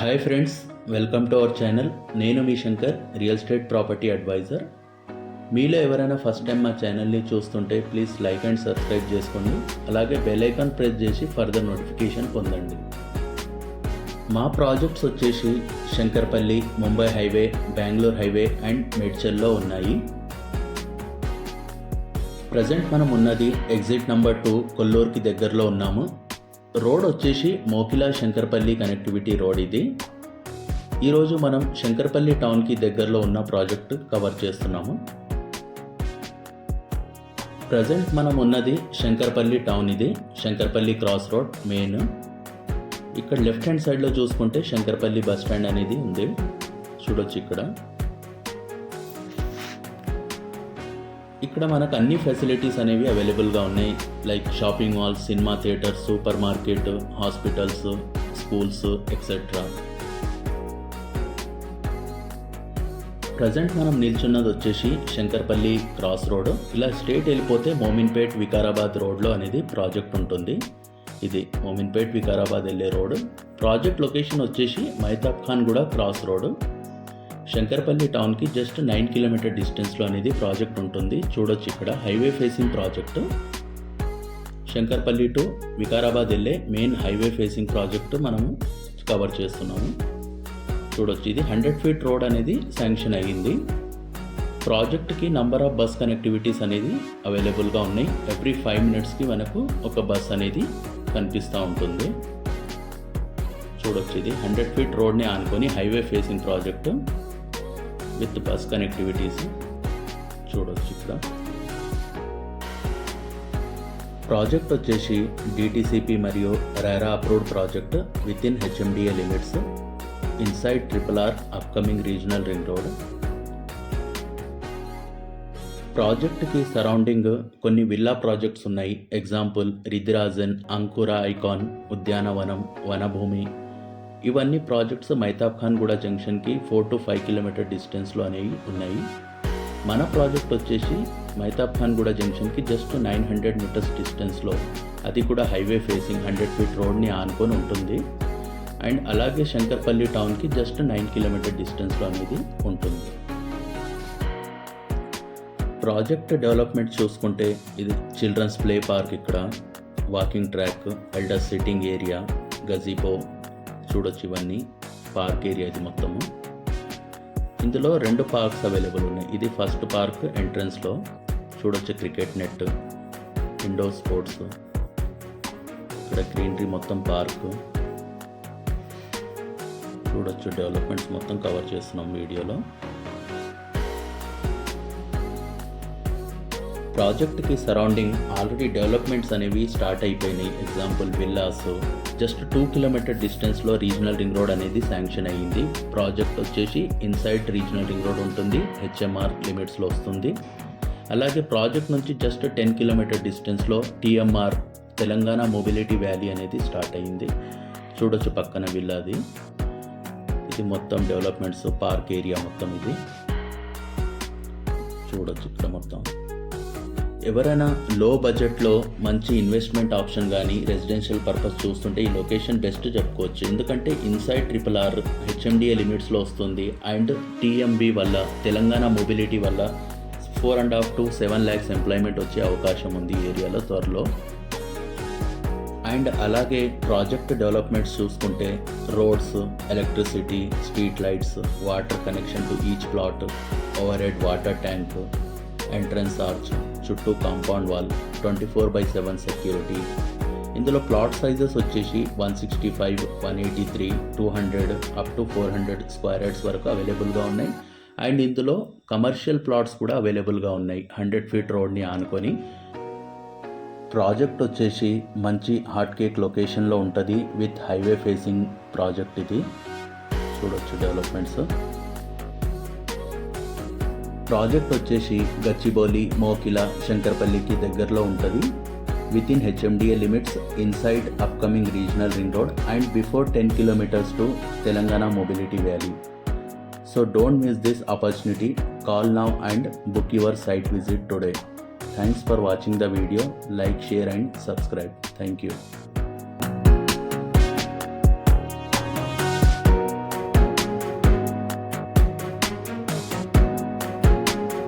Hi friends, welcome to our channel. నేను మీ Shankar, real estate property advisor. మీలో ఎవరైనా ఫస్ట్ టైం మా ఛానల్ని చూస్తుంటే ప్లీజ్ లైక్ అండ్ సబ్స్క్రైబ్ చేసుకోండి. అలాగే బెల్ ఐకాన్ ప్రెస్ చేసి ఫర్దర్ నోటిఫికేషన్ పొందండి. మా ప్రాజెక్ట్స్ వచ్చేసి Shankarpally, Mumbai highway, Bengaluru highway and మేడ్చల్లో ఉన్నాయి. ప్రజెంట్ మనం ఉన్నది ఎగ్జిట్ నెంబర్ 2 కొల్లూరుకి దగ్గరలో ఉన్నాము. రోడ్ వచ్చేసి మోకిలా శంకర్పల్లి కనెక్టివిటీ రోడ్. ఇది ఈరోజు మనం శంకర్పల్లి టౌన్కి దగ్గరలో ఉన్న ప్రాజెక్టు కవర్ చేస్తున్నాము. ప్రజెంట్ మనం ఉన్నది శంకర్పల్లి టౌన్. ఇది శంకర్పల్లి క్రాస్ రోడ్ మెయిన్. ఇక్కడ లెఫ్ట్ హ్యాండ్ సైడ్లో చూసుకుంటే శంకర్పల్లి బస్ స్టాండ్ అనేది ఉంది, చూడొచ్చు. ఇక్కడ మనకు అన్ని ఫెసిలిటీస్ అనేవి అవైలబుల్గా ఉన్నాయి. Like shopping malls, cinema theatres, super market, hospitals, schools etcetera. Present మనం నిల్చున్నది వచ్చేసి శంకర్పల్లి క్రాస్ రోడ్. ఇలా స్ట్రేట్ వెళ్ళిపోతే మోమిన్పేట్ వికారాబాద్ రోడ్లో అనేది ప్రాజెక్ట్ ఉంటుంది. ఇది మోమిన్పేట్ వికారాబాద్ వెళ్ళే రోడ్. ప్రాజెక్ట్ లొకేషన్ వచ్చేసి మైతాబ్ ఖాన్ గూడ క్రాస్ రోడ్. శంకర్పల్లి టౌన్కి జస్ట్ 9 కిలోమీటర్ డిస్టెన్స్లో అనేది ప్రాజెక్ట్ ఉంటుంది, చూడొచ్చు. ఇక్కడ highway facing project. Shankarpally to Vikarabad వెళ్ళే మెయిన్ హైవే ఫేసింగ్ ప్రాజెక్టు మనము కవర్ చేస్తున్నాము, చూడొచ్చు. ఇది 100 ఫీట్ రోడ్ అనేది శాంక్షన్ అయ్యింది. ప్రాజెక్ట్కి నంబర్ ఆఫ్ బస్ కనెక్టివిటీస్ అనేది అవైలబుల్గా ఉన్నాయి. ఎవ్రీ 5 మినిట్స్కి మనకు ఒక బస్ అనేది కనిపిస్తూ ఉంటుంది, చూడొచ్చు. ఇది 100 ఫీట్ రోడ్ని ఆనుకొని highway facing project with bus connectivities, చూడొచ్చు. ఇక్కడ ప్రాజెక్ట్ వచ్చేసి డిటిసిపి మరియు RERA approved project with in HMDA limits, inside RRR upcoming regional ring road. ప్రాజెక్ట్కి సరౌండింగ్ కొన్ని విల్లా ప్రాజెక్ట్స్ ఉన్నాయి. ఎగ్జాంపుల్ రిధిరాజన్, అంకుర ఐకాన్, ఉద్యానవనం, వనభూమి. ఇవన్నీ ప్రాజెక్ట్స్ మైతాబ్ ఖాన్ గూడ జంక్షన్కి 4 to 5 కిలోమీటర్ డిస్టెన్స్లో అనేవి ఉన్నాయి. మన ప్రాజెక్ట్ వచ్చేసి మైతాబ్ ఖాన్ గూడ జంక్షన్కి జస్ట్ 900 మీటర్స్ డిస్టెన్స్లో, అది కూడా హైవే ఫేసింగ్ 100 ఫీట్ రోడ్ని ఆనుకొని ఉంటుంది. అండ్ అలాగే శంకర్పల్లి టౌన్కి జస్ట్ 9 కిలోమీటర్ డిస్టెన్స్లో అనేది ఉంటుంది. ప్రాజెక్ట్ డెవలప్మెంట్ చూసుకుంటే ఇది చిల్డ్రన్స్ ప్లే పార్క్, ఇక్కడ walking track, elders sitting area, గజీబో, చూడొచ్చు. ఇవన్నీ పార్క్ ఏరియా ఇది మొత్తము. ఇందులో 2 పార్క్స్ అవైలబుల్ ఉన్నాయి. ఇది ఫస్ట్ పార్క్ ఎంట్రన్స్లో, చూడొచ్చు. క్రికెట్ నెట్, ఇండోర్ స్పోర్ట్స్, ఇక్కడ గ్రీనరీ మొత్తం పార్క్, చూడొచ్చు. డెవలప్మెంట్స్ మొత్తం కవర్ చేస్తున్నాం వీడియోలో. ప్రాజెక్ట్కి సరౌండింగ్ ఆల్రెడీ డెవలప్మెంట్స్ అనేవి స్టార్ట్ అయిపోయినాయి. Example villas. జస్ట్ 2 కిలోమీటర్ డిస్టెన్స్లో రీజనల్ రింగ్ రోడ్ అనేది శాంక్షన్ అయ్యింది. ప్రాజెక్ట్ వచ్చేసి ఇన్సైడ్ రీజనల్ రింగ్ రోడ్ ఉంటుంది, హెచ్ఎంఆర్ లిమిట్స్లో వస్తుంది. అలాగే ప్రాజెక్ట్ నుంచి జస్ట్ 10 కిలోమీటర్ డిస్టెన్స్లో TMR తెలంగాణ మొబిలిటీ వ్యాలీ అనేది స్టార్ట్ అయ్యింది, చూడొచ్చు. పక్కన విల్లాది. ఇది మొత్తం డెవలప్మెంట్స్, పార్క్ ఏరియా మొత్తం ఇది, చూడొచ్చు. ఇక్కడ మొత్తం ఎవరైనా లో బడ్జెట్లో మంచి ఇన్వెస్ట్మెంట్ ఆప్షన్ కానీ రెసిడెన్షియల్ పర్పస్ చూస్తుంటే ఈ లొకేషన్ బెస్ట్ చెప్పుకోవచ్చు. ఎందుకంటే ఇన్సైడ్ RRR హెచ్ఎండిఏ లిమిట్స్లో వస్తుంది. అండ్ TMB వల్ల, తెలంగాణ మొబిలిటీ వల్ల 4.5 to 7 lakhs ఎంప్లాయ్మెంట్ వచ్చే అవకాశం ఉంది ఈ ఏరియాలో త్వరలో. అండ్ అలాగే ప్రాజెక్ట్ డెవలప్మెంట్స్ చూసుకుంటే roads, electricity, street lights, water connection to each plot, over head water tank, entrance arch, చుట్టూ కాంపౌండ్ వాల్, 24/7 సెక్యూరిటీ. ఇందులో ప్లాట్ సైజెస్ వచ్చేసి 165, 183, 200 అప్ టు 400 స్క్వేర్ యార్డ్స్ వరకు అవైలబుల్గా ఉన్నాయి. అండ్ ఇందులో కమర్షియల్ ప్లాట్స్ కూడా అవైలబుల్గా ఉన్నాయి 100 ఫీట్ రోడ్ని ఆనుకొని. ప్రాజెక్ట్ వచ్చేసి మంచి హాట్ కేక్ లొకేషన్లో ఉంటుంది విత్ హైవే ఫేసింగ్ ప్రాజెక్ట్. ఇది చూడొచ్చు. డెవలప్మెంట్స్ ప్రాజెక్ట్ వచ్చేసి గచ్చిబౌలి, మోకిలా, శంకర్పల్లికి దగ్గరలో ఉంటుంది. Within HMDA limits, inside upcoming regional ring road and before 10 kilometers to Telangana mobility valley. So don't miss this opportunity. Call now and book your site visit today. Thanks for watching the video. Like, share and subscribe. Thank you.